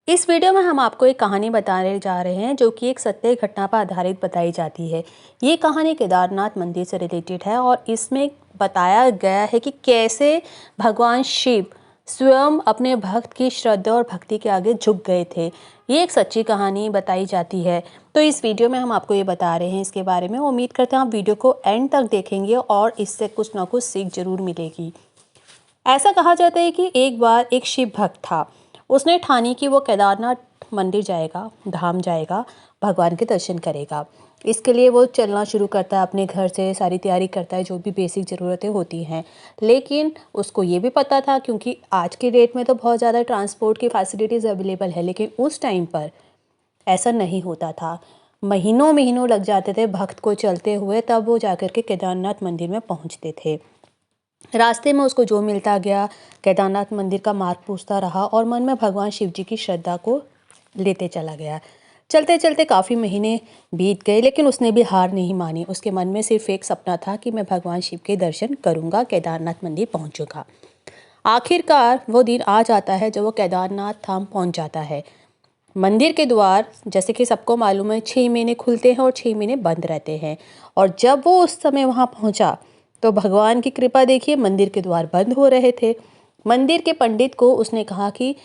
इस वीडियो में हम आपको एक कहानी बताने जा रहे हैं जो कि एक सत्य घटना पर आधारित बताई जाती है। ये कहानी केदारनाथ मंदिर से रिलेटेड है और इसमें बताया गया है कि कैसे भगवान शिव स्वयं अपने भक्त की श्रद्धा और भक्ति के आगे झुक गए थे। ये एक सच्ची कहानी बताई जाती है। तो इस वीडियो में हम आपको ये बता रहे हैं इसके बारे में। उम्मीद करते हैं आप वीडियो को एंड तक देखेंगे और इससे कुछ ना कुछ सीख जरूर मिलेगी। ऐसा कहा जाता है कि एक बार एक शिव भक्त था। उसने ठानी कि वो केदारनाथ मंदिर जाएगा, धाम जाएगा, भगवान के दर्शन करेगा। इसके लिए वो चलना शुरू करता है, अपने घर से सारी तैयारी करता है, जो भी बेसिक ज़रूरतें होती हैं। लेकिन उसको ये भी पता था, क्योंकि आज के डेट में तो बहुत ज़्यादा ट्रांसपोर्ट की फैसिलिटीज़ अवेलेबल है, लेकिन उस टाइम पर ऐसा नहीं होता था। महीनों महीनों लग जाते थे भक्त को चलते हुए, तब वो जाकर के केदारनाथ मंदिर में पहुँचते थे। रास्ते में उसको जो मिलता गया, केदारनाथ मंदिर का मार्ग पूछता रहा और मन में भगवान शिव जी की श्रद्धा को लेते चला गया। चलते चलते काफ़ी महीने बीत गए, लेकिन उसने भी हार नहीं मानी। उसके मन में सिर्फ एक सपना था कि मैं भगवान शिव के दर्शन करूंगा, केदारनाथ मंदिर पहुंचूंगा। आखिरकार वो दिन आ जाता है जब वो केदारनाथ धाम पहुंच जाता है। मंदिर के द्वार, जैसे कि सबको मालूम है, 6 महीने खुलते हैं और 6 महीने बंद रहते हैं। और जब वो उस समय वहाँ पहुँचा तो भगवान की कृपा देखिए, मंदिर के द्वार बंद हो रहे थे। मंदिर के पंडित को उसने कहा कि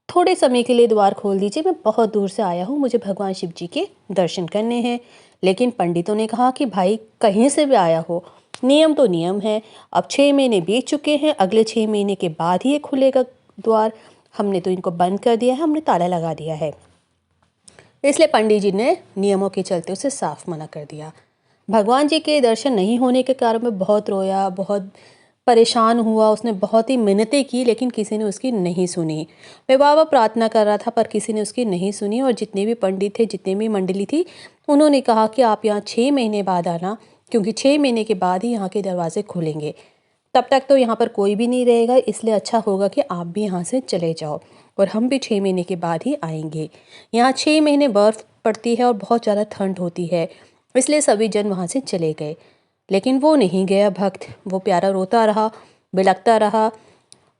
थोड़े समय के लिए द्वार खोल दीजिए, मैं बहुत दूर से आया हूँ, मुझे भगवान शिव जी के दर्शन करने हैं। लेकिन पंडितों ने कहा कि भाई, कहीं से भी आया हो, नियम तो नियम है। अब 6 महीने बीत चुके हैं, अगले 6 महीने के बाद ही ये खुलेगा द्वार। हमने तो इनको बंद कर दिया है, हमने ताला लगा दिया है। इसलिए पंडित जी ने नियमों के चलते उसे साफ मना कर दिया। भगवान जी के दर्शन नहीं होने के कारण में बहुत रोया, बहुत परेशान हुआ। उसने बहुत ही मिन्नतें की, लेकिन किसी ने उसकी नहीं सुनी। मैं बाबा प्रार्थना कर रहा था, पर किसी ने उसकी नहीं सुनी। और जितने भी पंडित थे, जितने भी मंडली थी, उन्होंने कहा कि आप यहाँ 6 महीने बाद आना, क्योंकि 6 महीने के बाद ही यहाँ के दरवाजे खुलेंगे। तब तक तो यहाँ पर कोई भी नहीं रहेगा, इसलिए अच्छा होगा कि आप भी यहाँ से चले जाओ और हम भी 6 महीने के बाद ही आएंगे। यहाँ 6 महीने बर्फ़ पड़ती है और बहुत ज़्यादा ठंड होती है, इसलिए सभी जन वहाँ से चले गए। लेकिन वो नहीं गया भक्त। वो प्यारा रोता रहा, बिलखता रहा,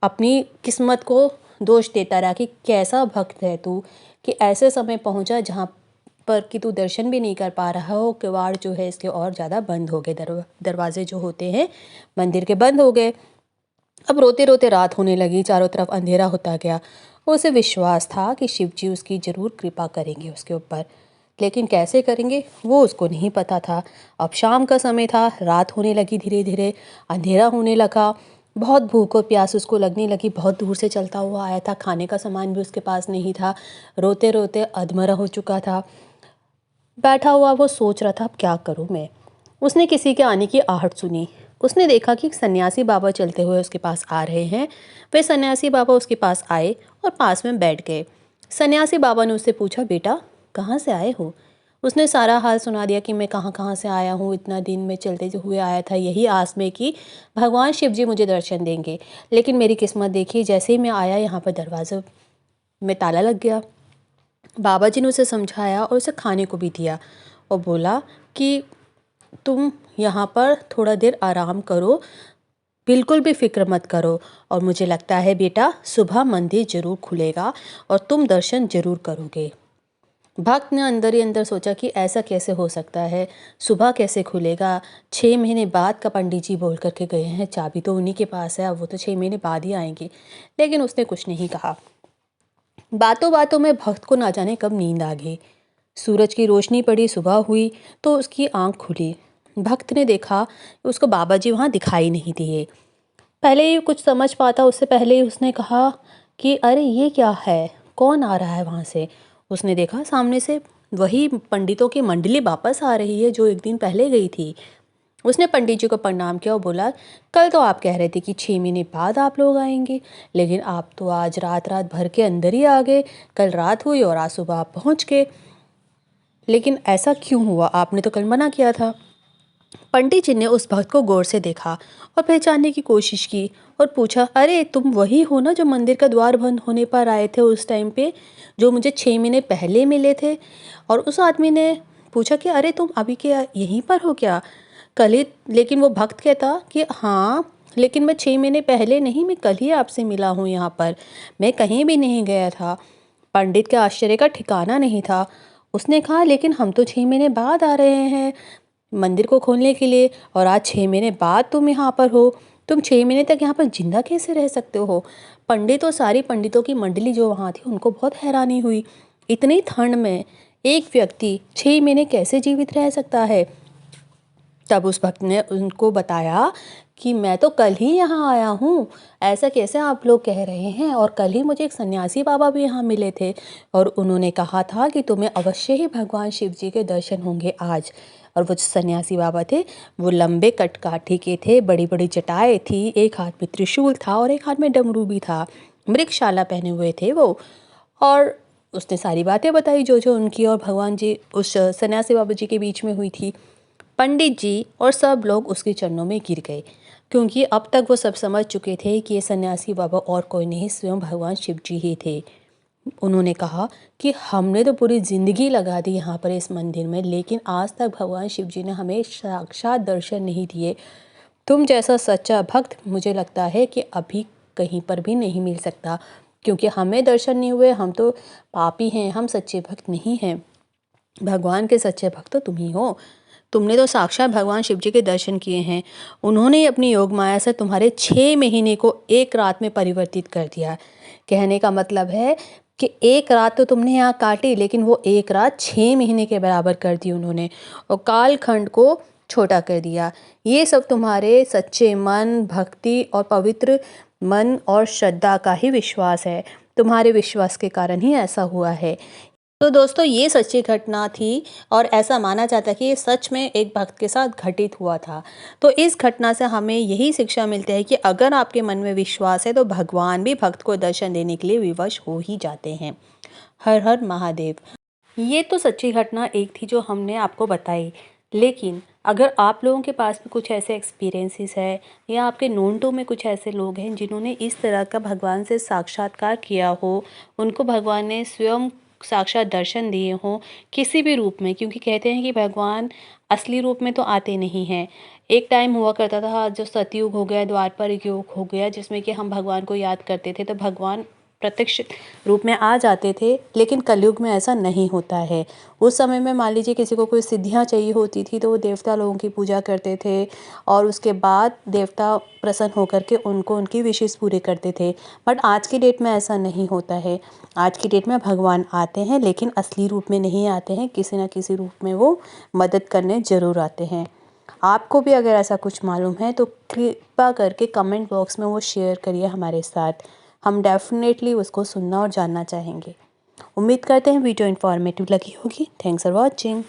अपनी किस्मत को दोष देता रहा कि कैसा भक्त है तू, कि ऐसे समय पहुँचा जहाँ पर कि तू दर्शन भी नहीं कर पा रहा हो। किवाड़ जो है इसके और ज़्यादा बंद हो गए, दरवाजे जो होते हैं मंदिर के बंद हो गए। अब रोते रोते रात होने लगी, चारों तरफ अंधेरा होता गया। उसे विश्वास था कि शिव जी उसकी ज़रूर कृपा करेंगे उसके ऊपर, लेकिन कैसे करेंगे वो उसको नहीं पता था। अब शाम का समय था, रात होने लगी, धीरे धीरे अंधेरा होने लगा। बहुत भूख और प्यास उसको लगने लगी। बहुत दूर से चलता हुआ आया था, खाने का सामान भी उसके पास नहीं था। रोते रोते अधमरा हो चुका था। बैठा हुआ वो सोच रहा था, अब क्या करूँ मैं। उसने किसी के आने की आहट सुनी। उसने देखा कि सन्यासी बाबा चलते हुए उसके पास आ रहे हैं। वे सन्यासी बाबा उसके पास आए और पास में बैठ गए। सन्यासी बाबा ने उससे पूछा, बेटा कहाँ से आए हो? उसने सारा हाल सुना दिया कि मैं कहाँ कहाँ से आया हूँ, इतना दिन में चलते हुए आया था, यही आस में कि भगवान शिव जी मुझे दर्शन देंगे। लेकिन मेरी किस्मत देखी, जैसे ही मैं आया यहाँ पर दरवाज़े में ताला लग गया। बाबा जी ने उसे समझाया और उसे खाने को भी दिया और बोला कि तुम यहाँ पर थोड़ा देर आराम करो, बिल्कुल भी फिक्र मत करो। और मुझे लगता है बेटा, सुबह मंदिर जरूर खुलेगा और तुम दर्शन जरूर करोगे। भक्त ने अंदर ही अंदर सोचा कि ऐसा कैसे हो सकता है, सुबह कैसे खुलेगा? 6 महीने बाद का पंडित जी बोल करके गए हैं, चाबी तो उन्हीं के पास है, अब वो तो 6 महीने बाद ही आएंगे। लेकिन उसने कुछ नहीं कहा। बातों बातों में भक्त को ना जाने कब नींद आ गई। सूरज की रोशनी पड़ी, सुबह हुई तो उसकी आंख खुली। भक्त ने देखा, उसको बाबा जी वहाँ दिखाई नहीं दिए। पहले ही कुछ समझ पाता उससे पहले ही उसने कहा कि अरे ये क्या है, कौन आ रहा है वहाँ से? उसने देखा सामने से वही पंडितों की मंडली वापस आ रही है जो एक दिन पहले गई थी। उसने पंडित जी को प्रणाम किया और बोला, कल तो आप कह रहे थे कि 6 महीने बाद आप लोग आएंगे, लेकिन आप तो आज रात रात भर के अंदर ही आ गए। कल रात हुई और आज सुबह आप पहुँच गए, लेकिन ऐसा क्यों हुआ? आपने तो कल मना किया था। पंडित जी ने उस भक्त को गौर से देखा और पहचानने की कोशिश की और पूछा, अरे तुम वही हो ना जो मंदिर का द्वार बंद होने पर आए थे उस टाइम पे, जो मुझे 6 महीने पहले मिले थे? और उस आदमी ने पूछा कि अरे तुम अभी क्या यहीं पर हो क्या, कल ही? लेकिन वो भक्त कहता कि हाँ, लेकिन मैं 6 महीने पहले नहीं, मैं कल ही आपसे मिला हूँ यहाँ पर, मैं कहीं भी नहीं गया था। पंडित के आश्चर्य का ठिकाना नहीं था। उसने कहा, लेकिन हम तो 6 महीने बाद आ रहे हैं मंदिर को खोलने के लिए, और आज 6 महीने बाद तुम यहाँ पर हो। तुम 6 महीने तक यहाँ पर जिंदा कैसे रह सकते हो? पंडित और सारी पंडितों की मंडली जो वहाँ थी उनको बहुत हैरानी हुई। इतनी ठंड में एक व्यक्ति 6 महीने कैसे जीवित रह सकता है? तब उस भक्त ने उनको बताया कि मैं तो कल ही यहाँ आया हूँ, ऐसा कैसे आप लोग कह रहे हैं? और कल ही मुझे एक सन्यासी बाबा भी यहाँ मिले थे और उन्होंने कहा था कि तुम्हें अवश्य ही भगवान शिव जी के दर्शन होंगे आज। और वो जो सन्यासी बाबा थे वो लंबे कटकाठी के थे, बड़ी बड़ी जटाएं थी, एक हाथ में त्रिशूल था और एक हाथ में डमरू भी था, मृगशाला पहने हुए थे वो। और उसने सारी बातें बताई जो जो उनकी और भगवान जी उस सन्यासी बाबा जी के बीच में हुई थी। पंडित जी और सब लोग उसके चरणों में गिर गए, क्योंकि अब तक वो सब समझ चुके थे कि ये सन्यासी बाबा और कोई नहीं, स्वयं भगवान शिव जी ही थे। उन्होंने कहा कि हमने तो पूरी ज़िंदगी लगा दी यहाँ पर इस मंदिर में, लेकिन आज तक भगवान शिव जी ने हमें साक्षात दर्शन नहीं दिए। तुम जैसा सच्चा भक्त मुझे लगता है कि अभी कहीं पर भी नहीं मिल सकता, क्योंकि हमें दर्शन नहीं हुए, हम तो पापी हैं, हम सच्चे भक्त नहीं हैं। भगवान के सच्चे भक्त तो तुम ही हो। तुमने तो साक्षात भगवान शिव जी के दर्शन किए हैं। उन्होंने ही अपनी योग माया से तुम्हारे 6 महीने को एक रात में परिवर्तित कर दिया। कहने का मतलब है कि एक रात तो तुमने यहाँ काटी, लेकिन वो एक रात 6 महीने के बराबर कर दी उन्होंने, और कालखंड को छोटा कर दिया। ये सब तुम्हारे सच्चे मन, भक्ति और पवित्र मन और श्रद्धा का ही विश्वास है। तुम्हारे विश्वास के कारण ही ऐसा हुआ है। तो दोस्तों, ये सच्ची घटना थी और ऐसा माना जाता है कि ये सच में एक भक्त के साथ घटित हुआ था। तो इस घटना से हमें यही शिक्षा मिलती है कि अगर आपके मन में विश्वास है तो भगवान भी भक्त को दर्शन देने के लिए विवश हो ही जाते हैं। हर हर महादेव। ये तो सच्ची घटना एक थी जो हमने आपको बताई, लेकिन अगर आप लोगों के पास में कुछ ऐसे एक्सपीरियंसेस है या आपके नोन टू में कुछ ऐसे लोग हैं जिन्होंने इस तरह का भगवान से साक्षात्कार किया हो, उनको भगवान ने स्वयं साक्षात दर्शन दिए हों किसी भी रूप में, क्योंकि कहते हैं कि भगवान असली रूप में तो आते नहीं हैं। एक टाइम हुआ करता था जो सतयुग हो गया, द्वापर युग हो गया, जिसमें कि हम भगवान को याद करते थे तो भगवान प्रत्यक्ष रूप में आ जाते थे, लेकिन कलयुग में ऐसा नहीं होता है। उस समय में मान लीजिए किसी को कोई सिद्धियां चाहिए होती थी तो वो देवता लोगों की पूजा करते थे और उसके बाद देवता प्रसन्न होकर के उनको उनकी विशेष पूरे करते थे। बट आज की डेट में ऐसा नहीं होता है। आज की डेट में भगवान आते हैं, लेकिन असली रूप में नहीं आते हैं, किसी न किसी रूप में वो मदद करने ज़रूर आते हैं। आपको भी अगर ऐसा कुछ मालूम है तो कृपया करके कमेंट बॉक्स में वो शेयर करिए हमारे साथ। हम डेफिनेटली उसको सुनना और जानना चाहेंगे। उम्मीद करते हैं वीडियो इन्फॉर्मेटिव लगी होगी। Thanks for watching.